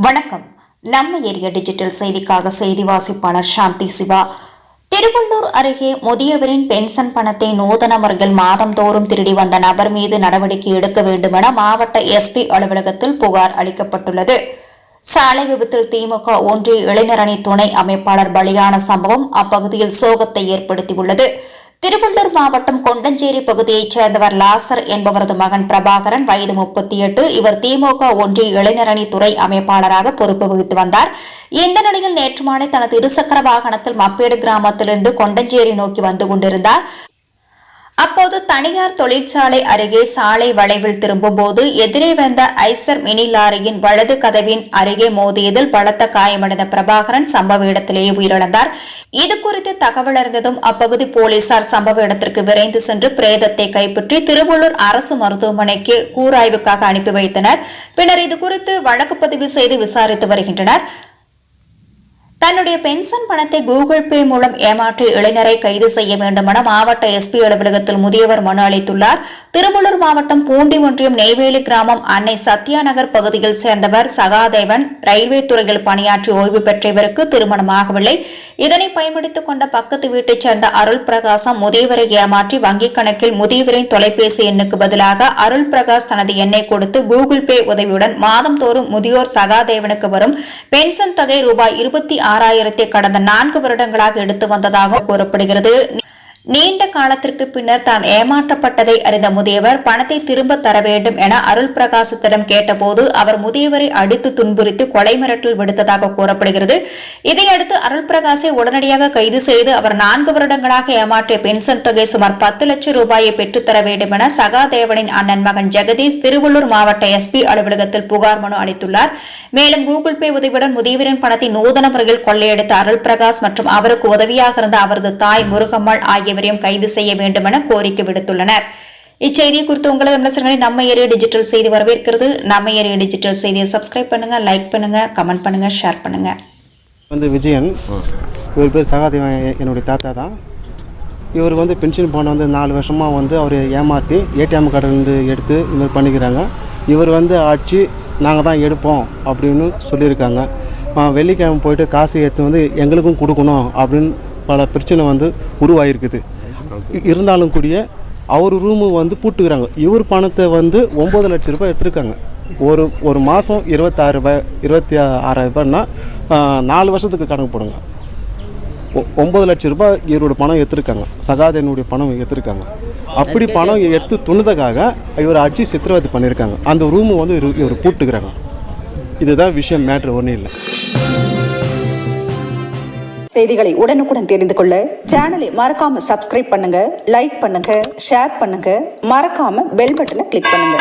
வணக்கம். நம்ம area digital செய்திக்காக செய்தி வாசிப்பாளர் சாந்தி சிவா. திருவள்ளூர் அருகே முதியவரின் பென்ஷன் பணத்தை நூதன முறையில் மாதந்தோறும் திருடி வந்த நபர் மீது நடவடிக்கை எடுக்க வேண்டுமென மாவட்ட எஸ்பி அலுவலகத்தில் புகார் அளிக்கப்பட்டுள்ளது. சாலை விபத்தில் திமுக ஒன்றிய இளைஞர் அணி துணை அமைப்பாளர் பலியான சம்பவம் அப்பகுதியில் சோகத்தை ஏற்படுத்தியுள்ளது. திருவள்ளூர் மாவட்டம் கொண்டஞ்சேரி பகுதியைச் சேர்ந்தவர் லாசர் என்பவரது மகன் பிரபாகரன், வயது 38. இவர் திமுக ஒன்றிய இளைஞர் அணி துறை அமைப்பாளராக பொறுப்பு வகித்து வந்தார். இந்த நிலையில் நேற்று மாலை தனது இருசக்கர வாகனத்தில் மப்பேடு கிராமத்திலிருந்து கொண்டஞ்சேரி நோக்கி வந்து கொண்டிருந்தார். அப்போது தனியார் தொழிற்சாலை அருகே சாலை வளைவில் திரும்பும்போது எதிரே வந்த ஐசர் மினி லாரியின் வலது கதவின் அருகே மோதியதில் பலத்த காயமடைந்த பிரபாகரன் சம்பவ இடத்திலேயே உயிரிழந்தார். இதுகுறித்து தகவல் அறிந்ததும் அப்பகுதி போலீசார் சம்பவ இடத்திற்கு விரைந்து சென்று பிரேதத்தை கைப்பற்றி திருவள்ளூர் அரசு மருத்துவமனைக்கு கூராய்வுக்காக அனுப்பி வைத்தனர். பின்னர் இதுகுறித்து வழக்கு பதிவு செய்து விசாரித்து வருகின்றனர். தன்னுடைய பென்ஷன் பணத்தை கூகுள் பே மூலம் ஏமாற்றிய இளைஞரை கைது செய்ய வேண்டுமென மாவட்ட எஸ்பி அலுவலகத்தில் முதியவர் மனு அளித்துள்ளார். திருவள்ளூர் மாவட்டம் பூண்டி ஒன்றியம் நெய்வேலி கிராமம் அன்னை சத்யா நகர் பகுதியில் சேர்ந்தவர் சகாதேவன். ரயில்வே துறையில் பணியாற்றி ஓய்வு பெற்ற இவருக்கு திருமணமாகவில்லை. இதனை பயன்படுத்திக் கொண்ட பக்கத்து வீட்டைச் சேர்ந்த அருள் பிரகாசம் முதியவரை ஏமாற்றி வங்கிக் கணக்கில் முதியவரின் தொலைபேசி எண்ணுக்கு பதிலாக அருள் பிரகாஷ் தனது எண்ணை கொடுத்து கூகுள் பே உதவியுடன் மாதந்தோறும் முதியோர் சகாதேவனுக்கு வரும் பென்ஷன் தொகை ரூபாய் 26,000 கடந்த 4 வருடங்களாக எடுத்து வந்ததாக கூறப்படுகிறது. நீண்ட காலத்திற்கு பின்னர் தான் ஏமாற்றப்பட்டதை அறிந்த முதியவர் பணத்தை திரும்ப தர வேண்டும் என அருள் பிரகாசத்திடம் கேட்டபோது அவர் முதியவரை அடித்து துன்புறுத்தி கொலை மிரட்டல் விடுத்ததாக கூறப்படுகிறது. இதையடுத்து அருள் பிரகாசை உடனடியாக கைது செய்து அவர் 4 வருடங்களாக ஏமாற்றிய பென்ஷன் தொகை சுமார் 10 லட்சம் ரூபாயை பெற்றுத்தர வேண்டும் என சகாதேவனின் அண்ணன் மகன் ஜெகதீஷ் திருவள்ளூர் மாவட்ட எஸ்பி அலுவலகத்தில் புகார் மனு அளித்துள்ளார். மேலும் கூகுள் பே உதவியுடன் முதியவரின் பணத்தை நூதன முறையில் கொள்ளையடித்த அருள் பிரகாஷ் மற்றும் அவருக்கு உதவியாக இருந்த அவரது தாய் முருகம்மாள் ஆகிய கைது செய்ய வேண்டும் என கோரிக்கை விடுத்துள்ளனர். இச்செய்தியை குறித்து உங்களது விமர்சனங்களை நம்ம ஏரியா டிஜிட்டல் செய்தி வரவேற்கிறது. நம்ம ஏரியா டிஜிட்டல் செய்தியை சப்ஸ்கிரைப் பண்ணுங்க, லைக் பண்ணுங்க, கமெண்ட் பண்ணுங்க, ஷேர் பண்ணுங்க. விஜயன், இவர் பேர் சகாதேவன், என்னுடைய தாத்தா தான். இவர் பென்ஷன் பணம் 4 வருஷமாக அவர் ஏமாற்றி ஏடிஎம் கார்டுலேருந்து எடுத்து இது மாதிரி பண்ணிக்கிறாங்க. இவர் ஆட்சி நாங்கள் தான் எடுப்போம் அப்படின்னு சொல்லியிருக்காங்க. வெள்ளிக்கிழமை போயிட்டு காசு எடுத்து எங்களுக்கும் கொடுக்கணும் அப்படின்னு பல பிரச்சனை உருவாகிருக்குது. இருந்தாலும் கூடிய அவர் ரூமு பூட்டுக்கிறாங்க. இவர் பணத்தை 9 லட்சம் ரூபாய் எடுத்துருக்காங்க. ஒரு மாதம் 26,000 ரூபாய்னா 4 வருஷத்துக்கு கணக்கு போடுங்க. 9 லட்சம் ரூபாய் இவரோட பணம் எடுத்துருக்காங்க. சகாதேவனுடைய பணம் எடுத்துருக்காங்க. அப்படி பணம் எடுத்து துணுதற்காக இவர் அடிச்சு சித்திரவதை பண்ணியிருக்காங்க. அந்த ரூமு இவர் பூட்டுக்கிறாங்க. இதுதான் விஷயம், மேட்ரு ஒன்றும் இல்லை. செய்திகளை உடனுக்குடன் தெரிந்து கொள்ள சேனலை மறக்காம சப்ஸ்கிரைப் பண்ணுங்க, லைக் பண்ணுங்க, ஷேர் பண்ணுங்க, மறக்காம பெல் பட்டனை கிளிக் பண்ணுங்க.